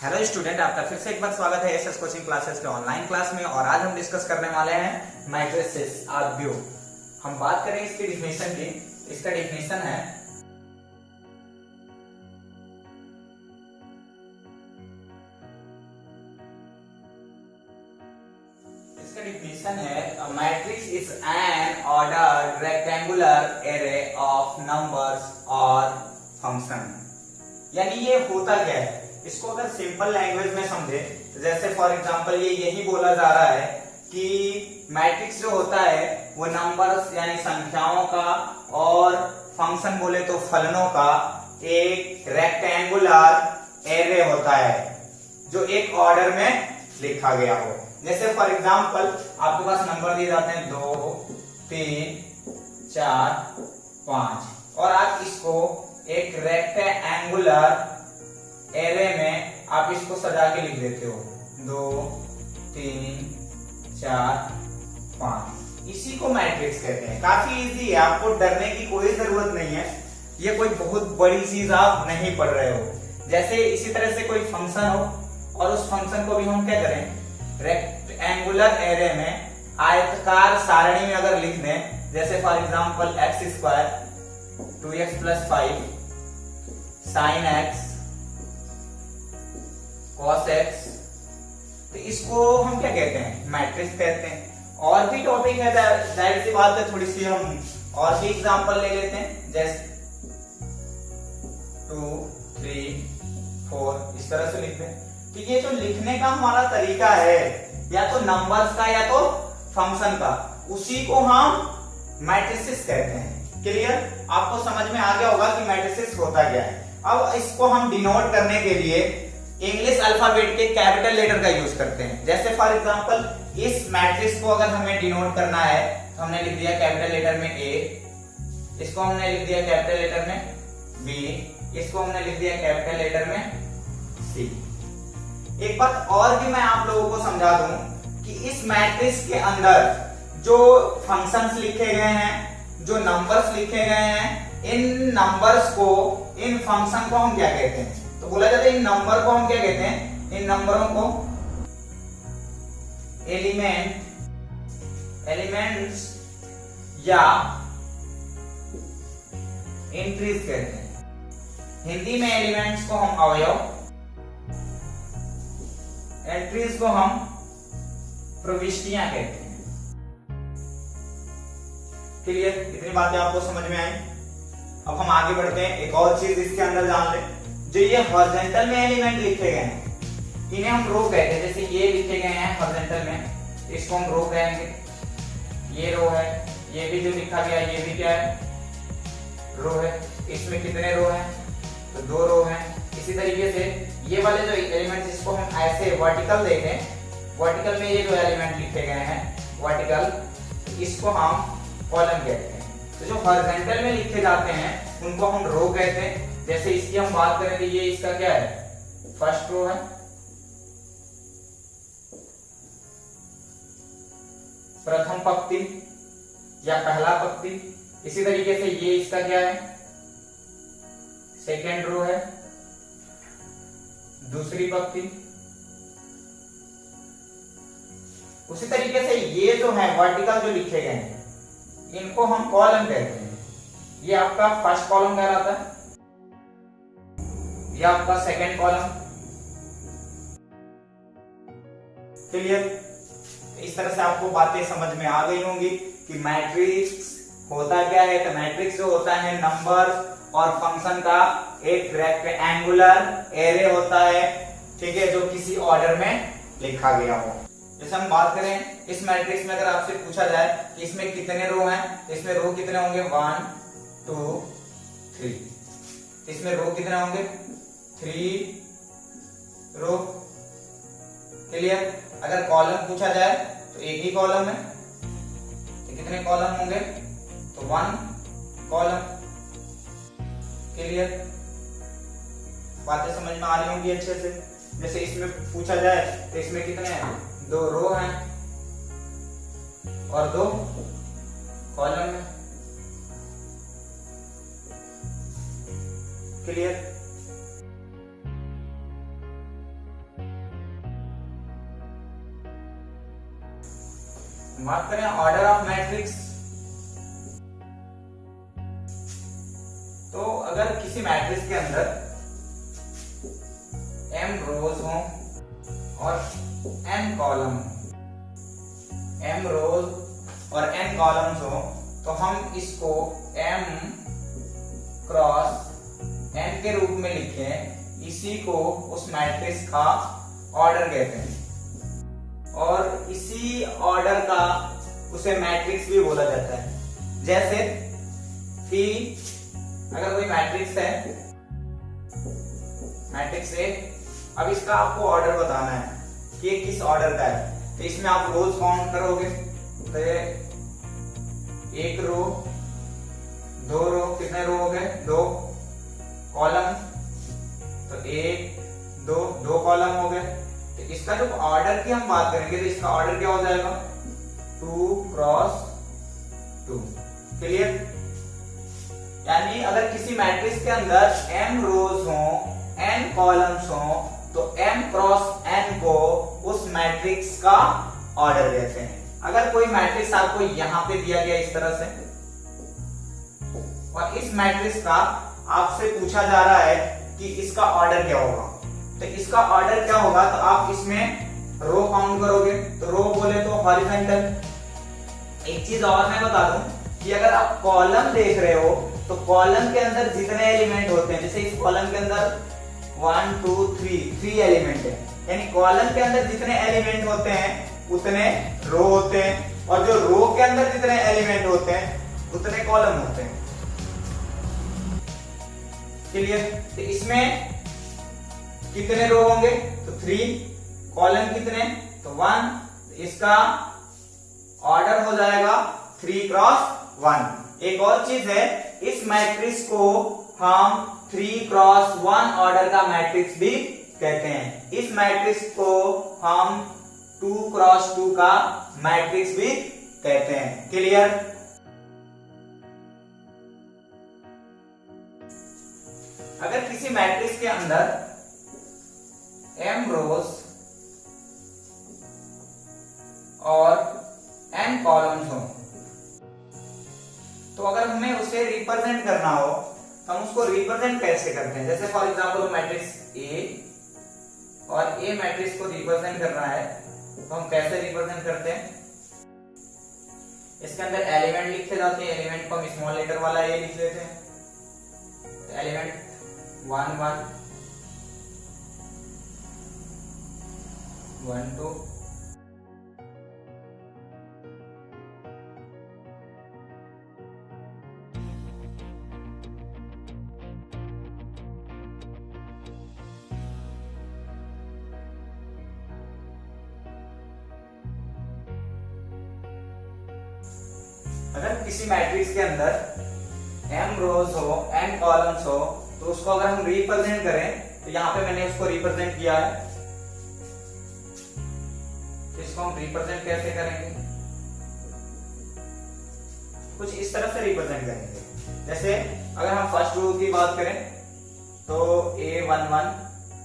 Hello student, आपका फिर से एक बार स्वागत है एसएस कोचिंग क्लासेस के ऑनलाइन क्लास में। और आज हम डिस्कस करने वाले हैं मैट्रिसेस आरबीओ। हम बात करें इसकी डिफिनेशन की। इसका डिफिनेशन है matrix is an ordered rectangular array of numbers और फंक्शन। यानी ये होता क्या है, इसको अगर सिंपल लैंग्वेज में समझे तो जैसे फॉर एग्जांपल ये यही बोला जा रहा है कि मैट्रिक्स जो होता है वो नंबर्स यानी संख्याओं का और फंक्शन बोले तो फलनों का एक रेक्टेंगुलर एरे होता है जो एक ऑर्डर में लिखा गया हो। जैसे फॉर एग्जांपल आपके पास नंबर दिए जाते हैं 2, 3, 4, 5 और आप इसको एक रेक्टेंगुलर एरे में आप इसको सजा के लिख देते हो 2, 3, 4, 5। इसी को मैट्रिक्स कहते हैं। काफी इजी है, आपको डरने की कोई जरूरत नहीं है। ये कोई बहुत बड़ी चीज आप नहीं पढ़ रहे हो। जैसे इसी तरह से कोई फंक्शन हो और उस फंक्शन को भी हम क्या करें, रेक्टेंगुलर एरे में आयताकार सारणी में अगर लिख दें, जैसे for example x² 2x + 5 sin x cos x, तो इसको हम क्या कहते हैं, मैट्रिक्स कहते हैं। और भी टॉपिक है, जाहिर सी बात है, थोड़ी सी हम और भी एग्जांपल ले लेते हैं। जैसे 2, 3, 4 इस तरह से लिखते हैं। तो ये जो लिखने का हमारा तरीका है, या तो नंबर्स का या तो फंक्शन का, उसी को हम मैट्रिसेस कहते हैं। क्लियर? आपको समझ में आ गया होगा कि मैट्रिसेस होता क्या है। अब इसको हम डिनोट करने के लिए इंग्लिश अल्फाबेट के कैपिटल लेटर का यूज करते हैं। जैसे फॉर एग्जांपल इस मैट्रिक्स को अगर हमें डिनोट करना है तो हमने लिख दिया कैपिटल लेटर में A, इसको हमने लिख दिया कैपिटल लेटर में B, इसको हमने लिख दिया कैपिटल लेटर में C। एक बात और भी मैं आप लोगों को समझा दूं कि इस मैट्रिक्स के अंदर जो फंक्शंस लिखे गए हैं, जो नंबर्स लिखे गए हैं, इन नंबर्स को, इन फंक्शन को हम क्या कहते हैं, तो बोला जाता है इन नंबर को हम क्या कहते हैं, इन नंबरों को एलिमेंट्स या एंट्रीज कहते हैं। हिंदी में एलिमेंट्स को हम अवयव, एंट्रीज को हम प्रविष्टियां कहते हैं। क्लियर? इतनी बातें आपको समझ में आई। अब हम आगे बढ़ते हैं, एक और चीज इसके अंदर जान लें। जो ये हॉरिजॉन्टल में एलिमेंट लिखे गए हैं इन्हें हम रो कहते हैं। जैसे ये लिखे गए हैं हॉरिजॉन्टल में, इसको हम रो कहेंगे। ये रो है, ये भी जो लिखा गया है ये भी क्या है, रो है। इसमें कितने रो हैं, तो 2 रो हैं। इसी तरीके से ये वाले जो एलिमेंट, जिसको हम ऐसे वर्टिकल देखें, वर्टिकल में ये जो एलिमेंट लिखे गए हैं वर्टिकल, इसको हम कॉलम कहते हैं। तो जो हॉरिजॉन्टल में लिखे जाते हैं उनको हम रो कहते हैं। जैसे इसकी हम बात करें तो ये इसका क्या है, फर्स्ट रो है। प्रथम पंक्ति या पहला पंक्ति। इसी तरीके से ये इसका क्या है, सेकेंड रो है, दूसरी पंक्ति। उसी तरीके से ये जो है वर्टिकल जो लिखे गए हैं इनको हम कॉलम कहते हैं। ये आपका फर्स्ट कॉलम कहलाता है, ये आपका सेकेंड कॉलम। क्लियर? इस तरह से आपको बातें समझ में आ गई होंगी कि मैट्रिक्स होता क्या है। तो मैट्रिक्स जो होता है नंबर और फंक्शन का एक रेक्टेंगुलर एरे होता है, ठीक है, जो किसी ऑर्डर में लिखा गया हो। जैसे हम बात करें इस मैट्रिक्स में, अगर आपसे पूछा जाए कि इसमें कितने रो हैं, तो इसमें रो कितने होंगे, 1, 2, 3। इसमें रो कितने होंगे, 3 रो। क्लियर? अगर कॉलम पूछा जाए तो एक ही कॉलम है, तो कितने कॉलम होंगे, तो 1 कॉलम। क्लियर? बातें समझ में आ रही होंगी अच्छे से। जैसे इसमें पूछा जाए तो इसमें कितने हैं, 2 रो हैं और 2 कॉलम है। क्लियर? बात करें ऑर्डर ऑफ मैट्रिक्स, तो अगर किसी मैट्रिक्स के अंदर m रोज हो और n कॉलम, m रोज और n कॉलम्स हो, तो हम इसको m क्रॉस n के रूप में लिखें, इसी को उस मैट्रिक्स का ऑर्डर कहते हैं। और इसी ऑर्डर का उसे मैट्रिक्स भी बोला जाता है। जैसे कि अगर कोई मैट्रिक्स है, मैट्रिक्स ए, अब इसका आपको ऑर्डर बताना है कि ये किस ऑर्डर का है। तो इसमें आप रोज काउंट करोगे, तो ये एक रो, दो रो, कितने रो हो गए? दो। कॉलम, तो एक, दो, दो कॉलम हो गए। तो इसका जो ऑर्डर की हम बात करेंगे, तो इसका ऑर्डर क्या हो जाएगा? 2 क्रॉस 2। क्लियर? यानी अगर किसी मैट्रिक्स के अंदर m रोज हो, n कॉलम्स हो, तो m क्रॉस n को उस मैट्रिक्स का ऑर्डर कहते हैं। अगर कोई मैट्रिक्स आपको यहां पे दिया गया इस तरह से, और इस मैट्रिक्स का आपसे पूछा जा रहा है कि इसका ऑर्डर क्या होगा, तो इसका ऑर्डर क्या होगा, तो आप इसमें रो काउंट करोगे, तो रो बोले तो हॉरिजॉन्टल। एक चीज और मैं बता दूं कि अगर आप कॉलम देख रहे हो, तो कॉलम के अंदर जितने एलिमेंट होते हैं, जैसे इस कॉलम के अंदर 1 2 3 एलिमेंट है, यानी कॉलम के अंदर जितने एलिमेंट होते हैं उतने रो होते हैं, और जो रो के अंदर जितने एलिमेंट होते हैं उतने कॉलम होते हैं। क्लियर? तो इसमें कितने रो होंगे? तो 3। कॉलम कितने? तो 1। इसका ऑर्डर हो जाएगा 3 क्रॉस 1। एक और चीज है, इस मैट्रिक्स को हम 3 क्रॉस 1 ऑर्डर का मैट्रिक्स भी कहते हैं। इस मैट्रिक्स को हम 2 क्रॉस 2 का मैट्रिक्स भी कहते हैं। क्लियर? अगर किसी मैट्रिक्स के अंदर m रोज और n कॉलम्स हो, तो अगर हमें उसे रिप्रेजेंट करना हो, तो हम उसको रिप्रेजेंट कैसे करते हैं? जैसे फॉर एग्जांपल मैट्रिक्स A, और A मैट्रिक्स को रिप्रेजेंट करना है, तो हम कैसे रिप्रेजेंट करते हैं? इसके अंदर एलिमेंट लिखे जाते हैं, एलिमेंट को हम स्मॉल लेटर वाला A लिख लेते हैं। तो एलिमेंट 1 1 1 2 अगर किसी मैट्रिक्स के अंदर m रोज हो, n कॉलम्स हो, तो उसको अगर हम रिप्रेजेंट करें, तो यहां पे मैंने उसको रिप्रेजेंट किया है। तो इसको हम रिप्रेजेंट कैसे करेंगे? कुछ इस तरह से रिप्रेजेंट करेंगे। जैसे अगर हम फर्स्ट रो की बात करें, तो A11,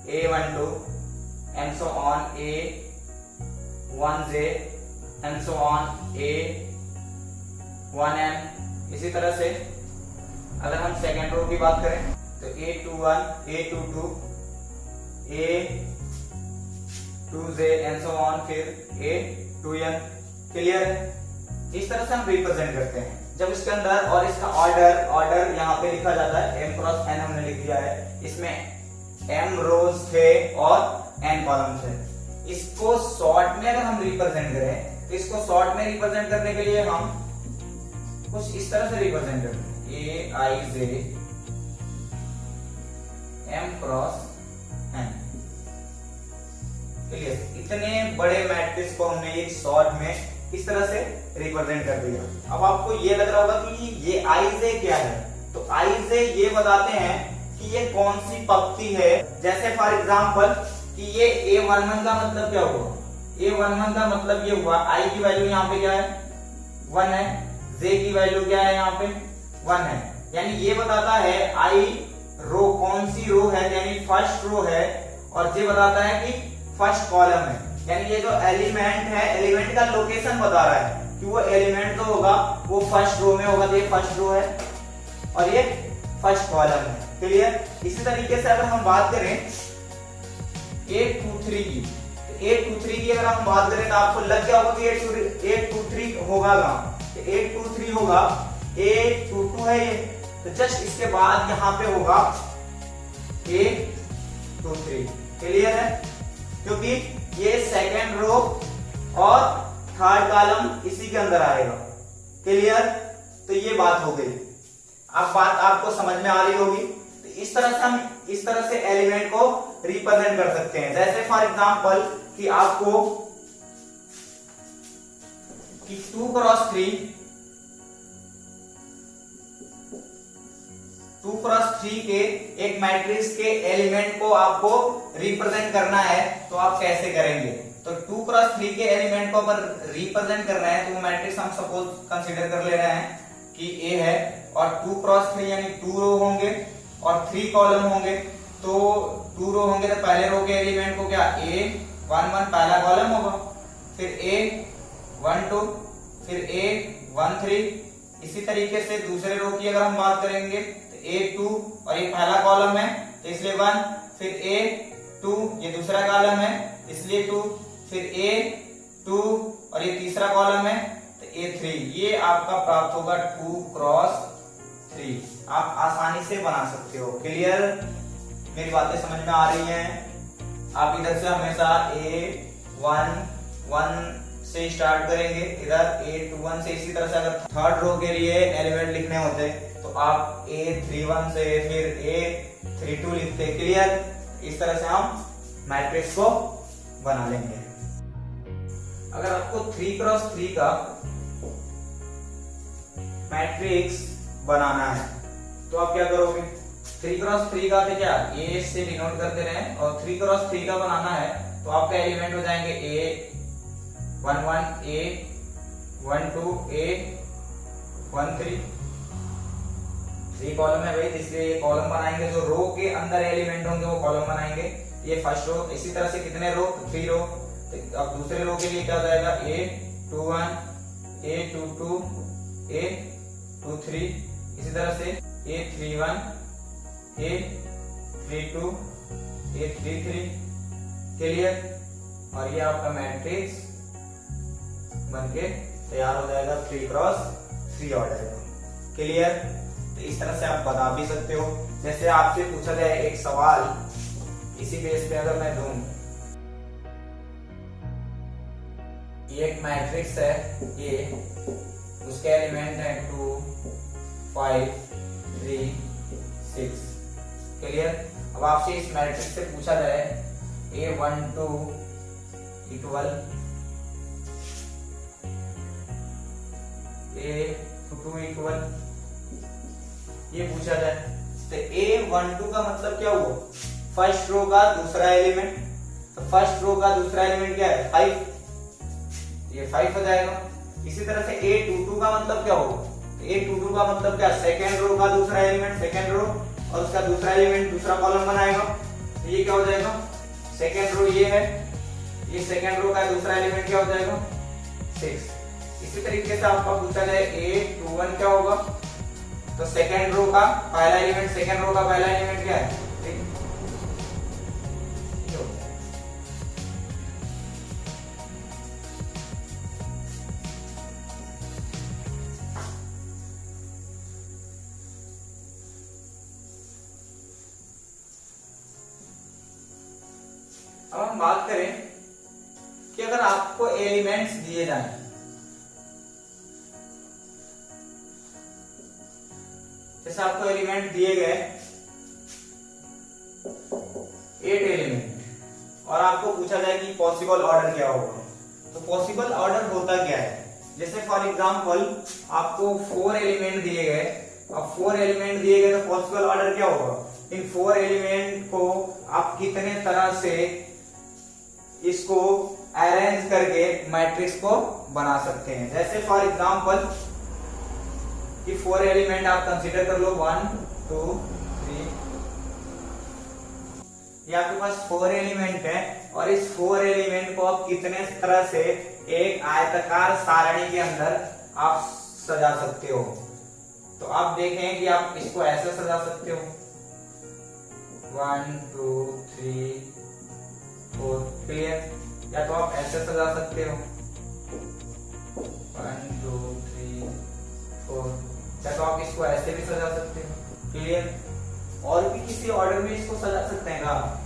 A12 and so on, A1J and so on, A1M। इसी तरह से अगर हम सेकेंड रो की बात करें, तो A21, A22, A2J and so on, फिर A2N। क्लियर है? इस तरह से हम रिप्रेजेंट करते हैं। जब इसके अंदर और इसका ऑर्डर यहाँ पे लिखा जाता है, m क्रॉस n हमने लिख दिया है, इसमें m रोज थे और n कॉलम थे। इसको शॉर्ट में अगर हम रिप्रेजेंट करें, तो इसको शॉर्ट में रिप्रेजेंट करने के लिए हम कुछ इस तरह से रिप्रेजेंट करते हैं, Aij m क्रॉस n। इतने बड़े मैट्रिक्स को हमने एक शॉर्ट में इस तरह से रिप्रेजेंट कर दिया। अब आपको ये लग रहा होगा कि ये Ij क्या है, तो Ij ये बताते हैं कि ये कौन सी पंक्ति है। जैसे फॉर एग्जांपल कि ये A11 का मतलब क्या हुआ? A11 का मतलब ये हुआ, I की वैल्यू यहाँ पे क्या है? 1 है, J की वैल्यू क्या है? यहाँ पे 1 है। यानी ये बताता है I रो कौन सी रो है, यानी फर्स्ट रो है, और J बताता है कि फर्स्ट कॉलम है। यानी ये जो एलिमेंट है, एलिमेंट का लोकेशन बता रहा है कि वो एलिमेंट जो होगा वो फर्स्ट रो में होगा। तो ये फर्स्ट रो है और ये फर्स्ट कॉलम है। क्लियर। इसी तरीके से अगर हम बात करें 8 2 3 की, 8 2 3 की अगर हम बात करें तो आपको लग गया होगा कि 8 2 3 होगा कहां। 8 2 3 होगा, 8 2 2 है ये, तो जस्ट इसके बाद यहां पे होगा 8 2 3। क्लियर है, क्योंकि ये सेकेंड रो और थर्ड कॉलम इसी के अंदर आएगा। क्लियर। तो ये बात हो गई। अब बात आपको समझ में आ रही होगी। तो इस तरह से हम इस तरह से एलिमेंट को रिप्रेजेंट कर सकते हैं। जैसे फॉर एग्जांपल कि आपको कि 2 क्रॉस 3 के एक मैट्रिक्स के एलिमेंट को आपको रिप्रेजेंट करना है, तो आप कैसे करेंगे। तो 2 क्रॉस 3 के एलिमेंट को अगर रिप्रेजेंट करना है तो वो मैट्रिक्स हम सपोज कंसीडर कर ले रहे हैं कि A है और 2 क्रॉस 3 यानी 2 रो होंगे और 3 कॉलम होंगे। तो 2 रो होंगे तो पहले रो के एलिमेंट को क्या A 1 1 पहला कॉलम होगा, फिर A 1 2, फिर A 1 3। इसी तरीके से दूसरे रो की अगर हम बात करेंगे तो A 2 और ये पहला कॉलम है तो इसलिए 1, फिर A 2 ये दूसरा कॉलम है इसलिए 2, फिर A 2 और ये तीसरा कॉलम है तो A 3। ये आपका प्राप्त होगा 2 क्रॉस 3। आप आसानी से बना सकते हो। क्लियर। मेरी बातें समझ में आ रही हैं। आप इधर से हमेशा A1 1 से स्टार्ट करेंगे, इधर A21 से। इसी तरह से अगर थर्ड रो के लिए एलिमेंट लिखने होते तो आप A31 से फिर A32 लिखते। क्लियर। इस तरह से हम मैट्रिक्स को बना लेंगे। अगर आपको 3 क्रॉस 3 का मैट्रिक्स बनाना है तो आप क्या करोगे। 3 क्रॉस 3 का तो क्या A से डिनोट करते रहे, और 3 क्रॉस 3 का बनाना है तो आपका एलिमेंट हो जाएंगे A 1 1 A 1 2 A 1 3। 3 कॉलम है भाई, इसलिए ये कॉलम बनाएंगे। जो रो के अंदर एलिमेंट होंगे वो कॉलम बनाएंगे। ये फर्स्ट रो। इसी तरह से कितने रो 3 रो। तो अब दूसरे रो के लिए क्या हो जाएगा A21 A22 A23। इसी तरह से A31 A32 A33। क्लियर। और ये आपका मैट्रिक्स बनके तैयार हो जाएगा 3 क्रॉस 3 ऑर्डर का। क्लियर। तो इस तरह से आप बता भी सकते हो। जैसे आपसे पूछा जाए एक सवाल, इसी बेस पे अगर मैं दूं, ये एक मैट्रिक्स है ये, उसके एलिमेंट है 2 5 3 6। क्लियर। अब आपसे इस मैट्रिक्स से पूछा जाए A12 इक्वल A22 इक्वल, ये पूछा जाए तो A12 का मतलब क्या हुआ, फर्स्ट रो का दूसरा एलिमेंट। तो फर्स्ट रो का दूसरा एलिमेंट क्या है 5, ये 5 हो जाएगा। इसी तरह से A22 का मतलब क्या होगा, A22 का मतलब क्या, सेकेंड रो का दूसरा एलिमेंट, सेकेंड रो और उसका दूसरा एलिमेंट दूसरा कॉलम बनाएगा। तो ये क्या हो जाएगा, सेकेंड रो ये है, ये सेकेंड रो का दूसरा एलिमेंट क्या हो जाएगा 6। इसी तरीके से आपका पूछा जाए A21 क्या होगा, तो सेकेंड रो का पहला एलिमेंट, सेकेंड रो का पहला एलिमेंट क्या है 3। अब हम बात करें कि अगर आपको एलिमेंट्स दिए जाएं, जैसे आपको एलिमेंट दिए गए 8 एलिमेंट और आपको पूछा जाए कि पॉसिबल ऑर्डर क्या होगा। तो पॉसिबल ऑर्डर होता क्या है, जैसे फॉर एग्जांपल आपको 4 एलिमेंट दिए गए। अब 4 एलिमेंट दिए गए तो पॉसिबल ऑर्डर क्या होगा, इन 4 एलिमेंट को आप कितने तरह से इसको अरेंज करके मैट्रिक्स को बना सकते हैं। जैसे फॉर एग्जांपल कि 4 एलिमेंट आप कंसीडर कर लो 1 2 3। ये आपके पास 4 एलिमेंट है और इस 4 एलिमेंट को आप कितने तरह से एक आयताकार सारणी के अंदर आप सजा सकते हो। तो आप देखें कि आप इसको ऐसे सजा सकते हो 1 2 3 4 क्लियर, या तो आप ऐसे सजा सकते हो 1 2 3 4, या तो आप इसको ऐसे भी सजा सकते हो क्लियर। और भी किसी ऑर्डर में इसको सजा सकते हैं आप।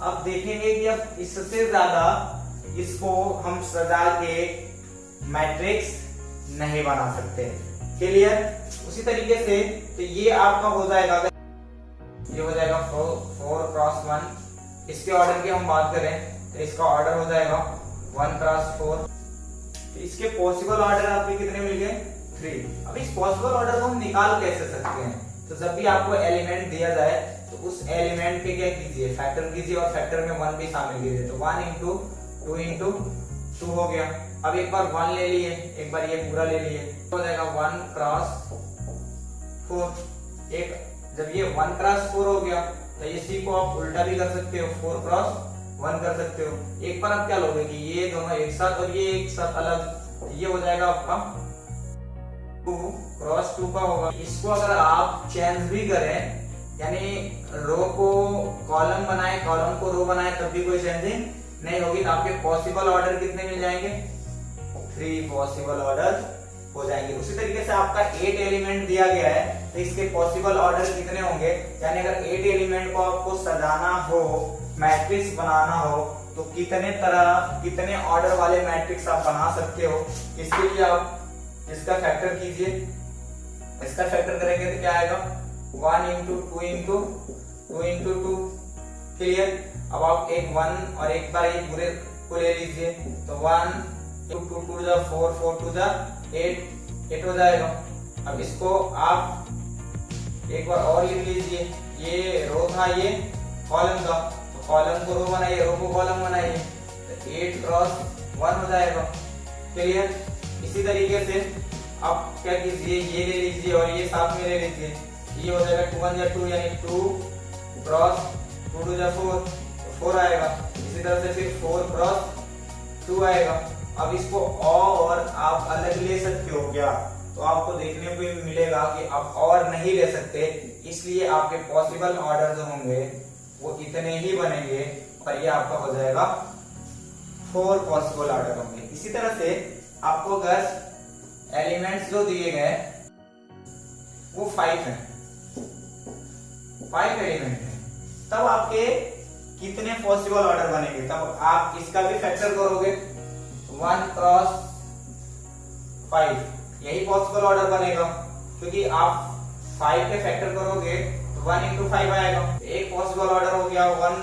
अब देखेंगे कि अब इससे ज्यादा इसको हम सजा के मैट्रिक्स नहीं बना सकते क्लियर। उसी तरीके से तो ये आपका हो जाएगा, ये हो जाएगा 4 क्रॉस 1। इसके ऑर्डर की हम बात करें तो इसका ऑर्डर हो जाएगा 1 क्रॉस 4। तो इसके पॉसिबल ऑर्डर आपके कितने मिल गए 3। अब इस पॉसिबल ऑर्डर को हम निकाल कैसे सकते हैं, तो जब भी आपको एलिमेंट दिया जाए तो उस एलिमेंट पे क्या कीजिए, फैक्टर कीजिए और फैक्टर में 1 भी शामिल कीजिए। तो 1 इंटू 2 इंटू 2 हो गया। अब एक बार 1 ले लिए, एक बार ये पूरा ले लिए, तो हो जाएगा 1 क्रॉस 4। एक जब ये 1 क्रॉस 4 हो गया तो इसी को आप उल्टा भी कर सकते हो, 4 क्रॉस 1 कर सकते हो। एक बार आप क्या लोगे कि ये दोनों एक साथ और ये एक साथ अलग, ये हो जाएगा आपका 2 क्रॉस 2 का होगा। इसको अगर आप चेंज भी करें, यानी रो को कॉलम बनाए, कॉलम को रो बनाए, तब भी कोई चेंजिंग नहीं होगी। तो आपके पॉसिबल ऑर्डर कितने मिल जाएंगे 3 पॉसिबल ऑर्डर हो जाएंगे। उसी तरीके से आपका 8 एलिमेंट दिया गया है तो इसके पॉसिबल ऑर्डर कितने होंगे, यानी अगर 8 एलिमेंट को आपको सजाना हो, मैट्रिक्स बनाना हो, तो कितने तरह कितने ऑर्डर वाले मैट्रिक्स आप बना सकते हो। इसके लिए आप इसका फैक्टर कीजिए, इसका फैक्टर करेंगे तो क्या आएगा 1 इंटू 2 इंटू 2 इंटू 2 क्लियर। अब आप एक 1 और एक बार एक पूरे को ले लीजिए, तो 1 2 2 जा 4 4 2 जा 8 हो जाएगा। अब इसको आप एक बार और लिख लीजिए, ये रो था ये कॉलम था, तो कॉलम को रो बनाइए, रो को कॉलम बनाइए, तो 8 क्रॉस 1 हो जाएगा क्लियर। इसी तरीके से आप क्या कीजिए, ये ले लीजिए और ये साथ में ले लीजिए, ये हो जाएगा 2 1 जा 2 यानी 2 क्रॉस 2 2 जा 4 4 आएगा। इसी तरह से फिर 4 क्रॉस 2 आएगा। अब इसको और आप अलग ले सकते हो क्या, तो आपको देखने को मिलेगा कि आप और नहीं ले सकते, इसलिए आपके पॉसिबल ऑर्डर जो होंगे वो इतने ही बनेंगे और ये आपका हो जाएगा 4 पॉसिबल ऑर्डर होंगे। इसी तरह से आपको अगर एलिमेंट्स जो दिए गए वो 5 हैं, 5 एलिमेंट है, तब आपके कितने पॉसिबल ऑर्डर बनेंगे। तब आप इसका भी फैक्टर करोगे 1 क्रॉस 5, यही पॉसिबल ऑर्डर बनेगा, क्योंकि आप 5 के फैक्टर करोगे तो 1 इंटू 5 आएगा। एक पॉसिबल ऑर्डर हो गया 1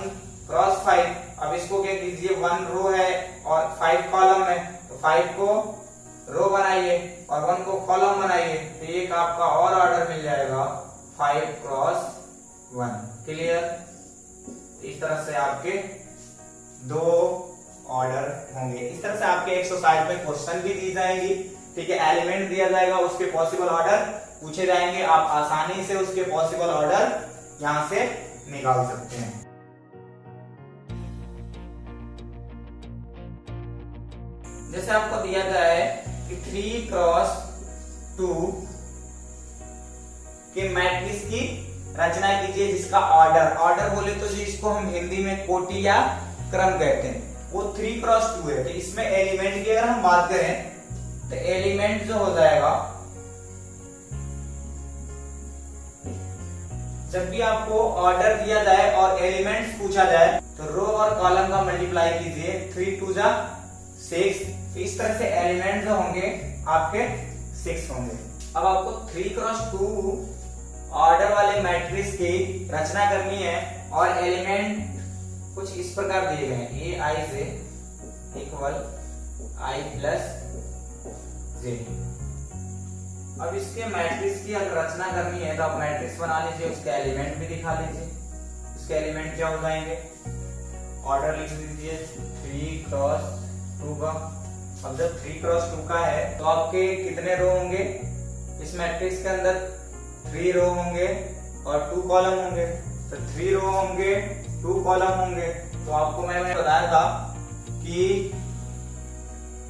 क्रॉस 5। अब इसको क्या कीजिए, 1 रो है और 5 कॉलम है, तो 5 को रो बनाइए और 1 को कॉलम बनाइए, तो एक आपका और ऑर्डर मिल जाएगा 5 क्रॉस 1 क्लियर। इस तरह से आपके 2 ऑर्डर होंगे। इस तरह से आपके एक्सरसाइज में क्वेश्चन भी दी जाएंगी, ठीक है, एलिमेंट दिया जाएगा, उसके पॉसिबल ऑर्डर पूछे जाएंगे, आप आसानी से उसके पॉसिबल ऑर्डर यहां से निकाल सकते हैं। जैसे आपको दिया गया है कि 3 क्रॉस 2 के मैट्रिक्स की रचना कीजिए जिसका ऑर्डर बोले तो जी इसको हम हिंदी में कोटि या क्रम कहते हैं। वो 3 क्रॉस 2 है, तो इसमें एलिमेंट की अगर हम बात करें तो एलिमेंट जो हो जाएगा, जब भी आपको ऑर्डर दिया जाए और एलिमेंट्स पूछा जाए तो रो और कॉलम का मल्टीप्लाई कीजिए, 3 2 जा 6। तो इस तरह से एलिमेंट जो होंगे आपके 6 होंगे। अब आपको 3 क्रॉस 2 ऑर्डर वाले मैट्रिक्स की रचना करनी है और एलिमेंट कुछ इस प्रकार दिए गए हैं, ए आई जे इक्वल आई प्लस जे। अब इसके मैट्रिक्स की अगर रचना करनी है तो आप मैट्रिक्स बना लीजिए, उसके एलिमेंट भी दिखा लीजिए। उसके एलिमेंट क्या हो जाएंगे, ऑर्डर लिख दीजिए 3 क्रॉस 2 का। अब जब 3 क्रॉस 2 का है तो आपके कितने रो होंगे इस मैट्रिक्स के अंदर, 3 रो होंगे और 2 कॉलम होंगे। तो 3 रो होंगे, 2 कॉलम होंगे। तो आपको मैंने बताया था कि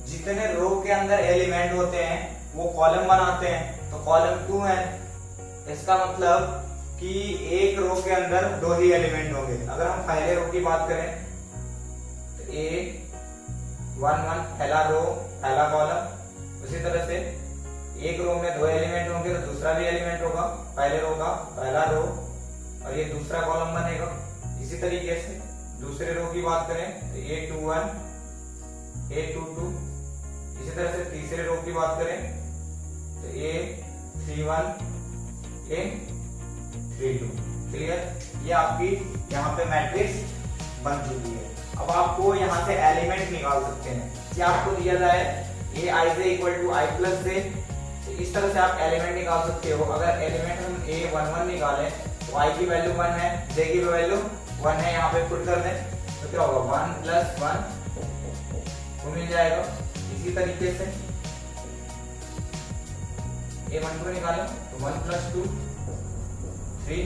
जितने रो के अंदर एलिमेंट होते हैं वो कॉलम बनाते हैं। तो कॉलम 2 है, इसका मतलब कि एक रो के अंदर 2 ही एलिमेंट होंगे। अगर हम पहले रो की बात करें तो A11 पहला रो पहला कॉलम। उसी तरह से एक रो में 2 एलिमेंट होंगे तो दूसरा भी एलिमेंट होगा पहले रो का पहला रो, और ये दूसरा कॉलम बनेगा। इसी तरीके से दूसरे रो की बात करें तो A21 A22। इसी तरह से तीसरे रो की बात करें तो A31 A32। क्लियर? ये आपकी यहाँ पे मैट्रिक्स बन चुकी है। अब आपको यहाँ से एलिमेंट निकाल सकते हैं। कि आपको दिया जाए Aij equal to I plus J, तो इस तरह से आप एलिमेंट निकाल सकते हो। अगर एलिमेंट हम A11 निकालें तो I की वैल्यू 1 है, J की वैल्यू 1 है, यहाँ पे पुट कर दें तो क्या होगा 1 प्लस 1 वो मिल जाएगा। इसी तरीके से A12 निकालें तो 1 प्लस 2 3।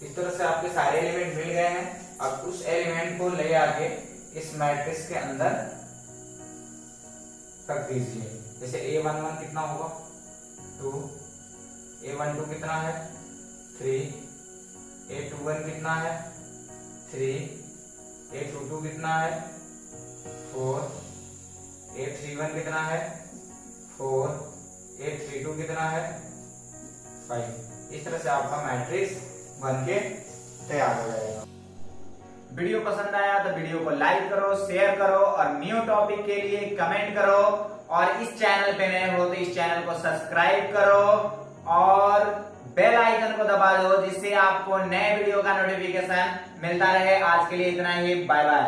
इस तरह से आपके सारे एलिमेंट मिल गए हैं। अब उस एलिमेंट को ले आके इस मैट्रिक्स के अंदर रख दीजिए। जैसे A11 कितना होगा 2, A12 कितना है 3, A21 कितना है 3, A22 कितना है 4, A31 कितना है 4, A32 कितना है 5। इस तरह से आपका मैट्रिक्स बनके तैयार हो जाएगा। वीडियो पसंद आया तो वीडियो को लाइक करो, शेयर करो और न्यू टॉपिक के लिए कमेंट करो। और इस चैनल पे नए हो तो इस चैनल को सब्सक्राइब करो और बेल आइकन को दबा दो, जिससे आपको नए वीडियो का नोटिफिकेशन मिलता रहे। आज के लिए इतना ही, बाय बाय।